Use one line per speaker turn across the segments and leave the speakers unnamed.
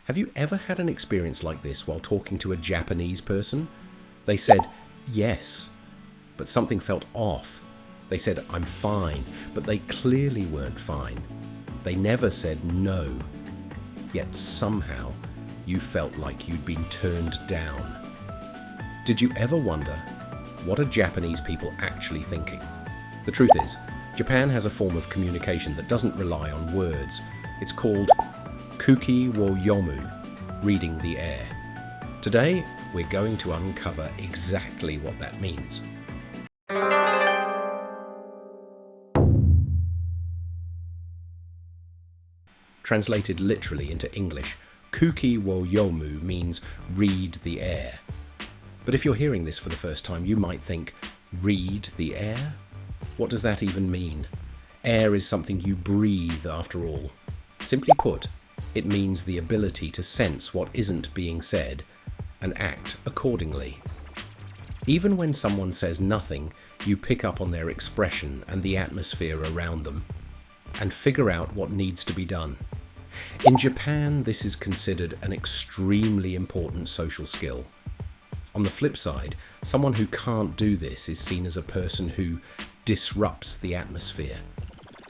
Have you ever had an experience like this while talking to a Japanese person? They said, yes, but something felt off. They said, I'm fine, but they clearly weren't fine. They never said no. Yet somehow you felt like you'd been turned down. Did you ever wonder, what are Japanese people actually thinking? The truth is, Japan has a form of communication that doesn't rely on words. It's called Kuuki wo Yomu, reading the air. Today, we're going to uncover exactly what that means. Translated literally into English, Kuuki wo Yomu means read the air. But if you're hearing this for the first time, you might think, read the air? What does that even mean? Air is something you breathe after all. Simply put, it means the ability to sense what isn't being said and act accordingly. Even when someone says nothing, you pick up on their expression and the atmosphere around them and figure out what needs to be done. In Japan, this is considered an extremely important social skill. On the flip side, someone who can't do this is seen as a person who disrupts the atmosphere,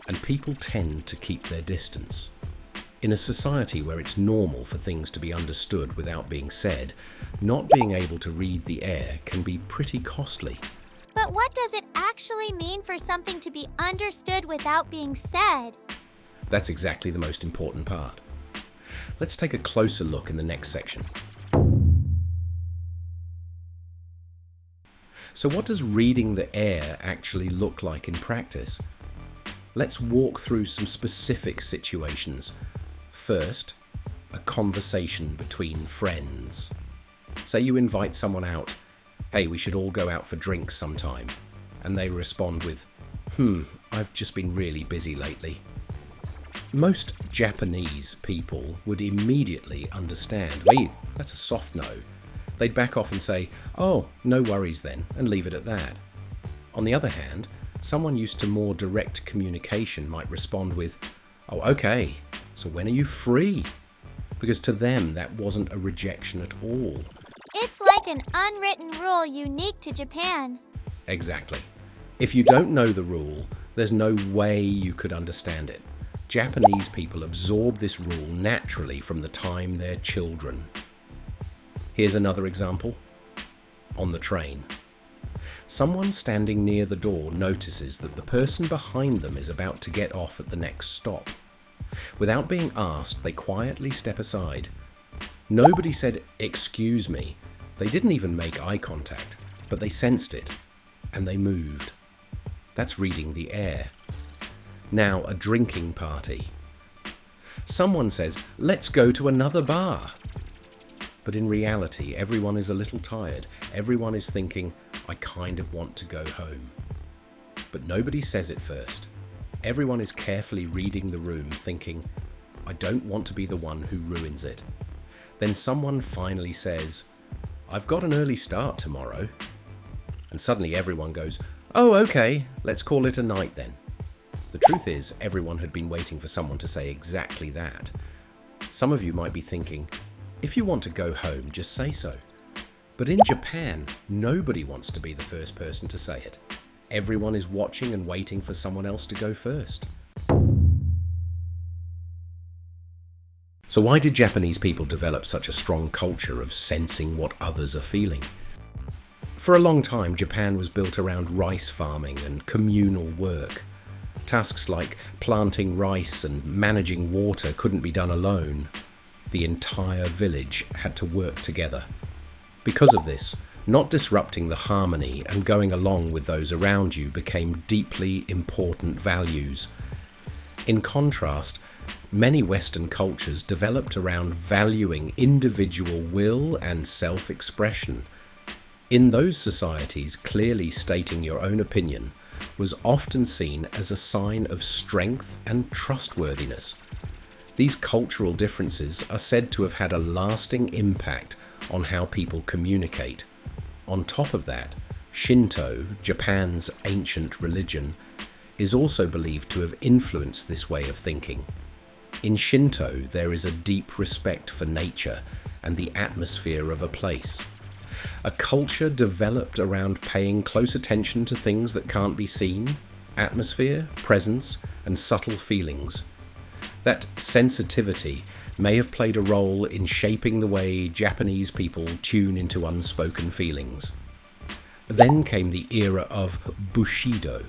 and people tend to keep their distance. In a society where it's normal for things to be understood without being said, not being able to read the air can be pretty costly.
But what does it actually mean for something to be understood without being said?
That's exactly the most important part. Let's take a closer look in the next section. So what does reading the air actually look like in practice? Let's walk through some specific situations. First, a conversation between friends. Say you invite someone out. Hey, we should all go out for drinks sometime. And they respond with, I've just been really busy lately. Most Japanese people would immediately understand, wait, that's a soft no. They'd back off and say, oh, no worries then, and leave it at that. On the other hand, someone used to more direct communication might respond with, oh, okay, so when are you free? Because to them, that wasn't a rejection at all.
It's like an unwritten rule unique to Japan.
Exactly. If you don't know the rule, there's no way you could understand it. Japanese people absorb this rule naturally from the time they're children. Here's another example. On the train. Someone standing near the door notices that the person behind them is about to get off at the next stop. Without being asked, they quietly step aside. Nobody said, excuse me. They didn't even make eye contact, but they sensed it, and they moved. That's reading the air. Now, a drinking party. Someone says, let's go to another bar. But in reality, everyone is a little tired. Everyone is thinking, I kind of want to go home. But nobody says it first. Everyone is carefully reading the room, thinking, I don't want to be the one who ruins it. Then someone finally says, I've got an early start tomorrow. And suddenly everyone goes, oh, okay, let's call it a night then. The truth is, everyone had been waiting for someone to say exactly that. Some of you might be thinking, if you want to go home, just say so. But in Japan, nobody wants to be the first person to say it. Everyone is watching and waiting for someone else to go first. So why did Japanese people develop such a strong culture of sensing what others are feeling? For a long time, Japan was built around rice farming and communal work. Tasks like planting rice and managing water couldn't be done alone. The entire village had to work together. Because of this, not disrupting the harmony and going along with those around you became deeply important values. In contrast, many Western cultures developed around valuing individual will and self-expression. In those societies, clearly stating your own opinion was often seen as a sign of strength and trustworthiness. These cultural differences are said to have had a lasting impact on how people communicate. On top of that, Shinto, Japan's ancient religion, is also believed to have influenced this way of thinking. In Shinto, there is a deep respect for nature and the atmosphere of a place. A culture developed around paying close attention to things that can't be seen, atmosphere, presence, and subtle feelings. That sensitivity may have played a role in shaping the way Japanese people tune into unspoken feelings. Then came the era of Bushido,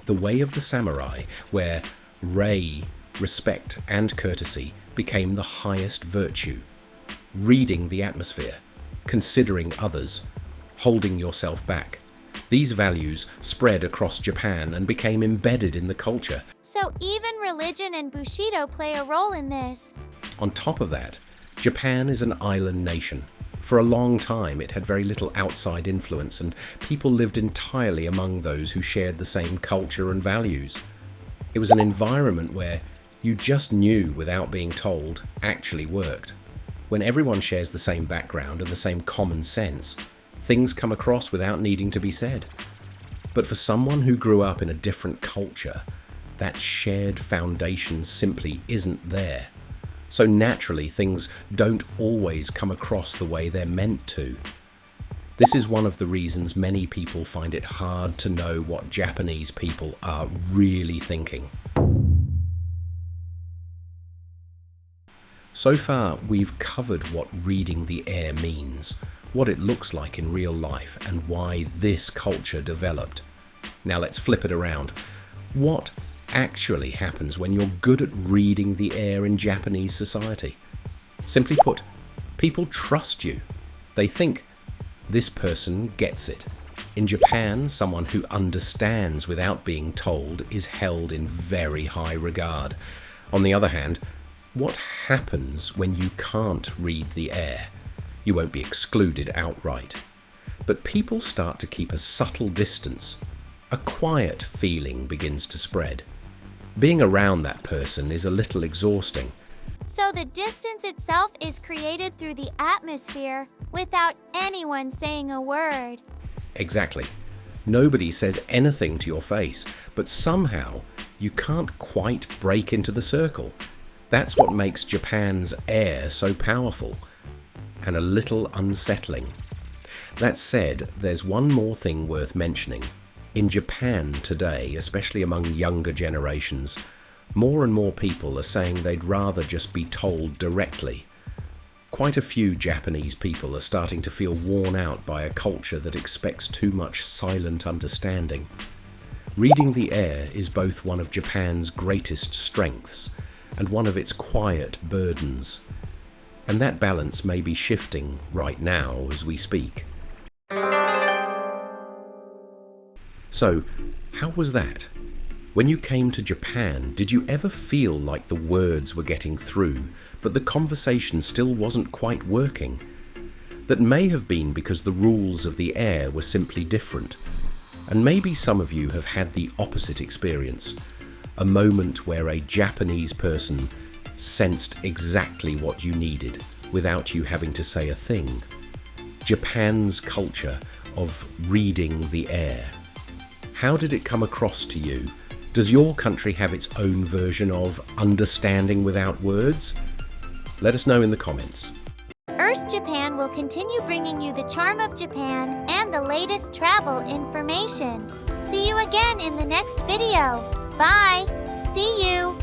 the way of the samurai, where rei, respect and courtesy, became the highest virtue. Reading the atmosphere, considering others, holding yourself back. These values spread across Japan and became embedded in the culture.
So even religion and Bushido play a role in this.
On top of that, Japan is an island nation. For a long time, it had very little outside influence, and people lived entirely among those who shared the same culture and values. It was an environment where you just knew without being told actually worked. When everyone shares the same background and the same common sense, things come across without needing to be said. But for someone who grew up in a different culture, that shared foundation simply isn't there. So naturally, things don't always come across the way they're meant to. This is one of the reasons many people find it hard to know what Japanese people are really thinking. So far, we've covered what reading the air means, what it looks like in real life, and why this culture developed. Now let's flip it around. What actually happens when you're good at reading the air in Japanese society? Simply put, people trust you. They think, this person gets it. In Japan, someone who understands without being told is held in very high regard. On the other hand, what happens when you can't read the air? You won't be excluded outright. But people start to keep a subtle distance. A quiet feeling begins to spread. Being around that person is a little exhausting.
So the distance itself is created through the atmosphere without anyone saying a word.
Exactly. Nobody says anything to your face, but somehow you can't quite break into the circle. That's what makes Japan's air so powerful and a little unsettling. That said, there's one more thing worth mentioning. In Japan today, especially among younger generations, more and more people are saying they'd rather just be told directly. Quite a few Japanese people are starting to feel worn out by a culture that expects too much silent understanding. Reading the air is both one of Japan's greatest strengths and one of its quiet burdens. And that balance may be shifting right now as we speak. So, how was that? When you came to Japan, did you ever feel like the words were getting through, but the conversation still wasn't quite working? That may have been because the rules of the air were simply different. And maybe some of you have had the opposite experience, a moment where a Japanese person sensed exactly what you needed without you having to say a thing. Japan's culture of reading the air. How did it come across to you? Does your country have its own version of understanding without words? Let us know in the comments.
Earst Japan will continue bringing you the charm of Japan and the latest travel information. See you again in the next video. Bye! See you!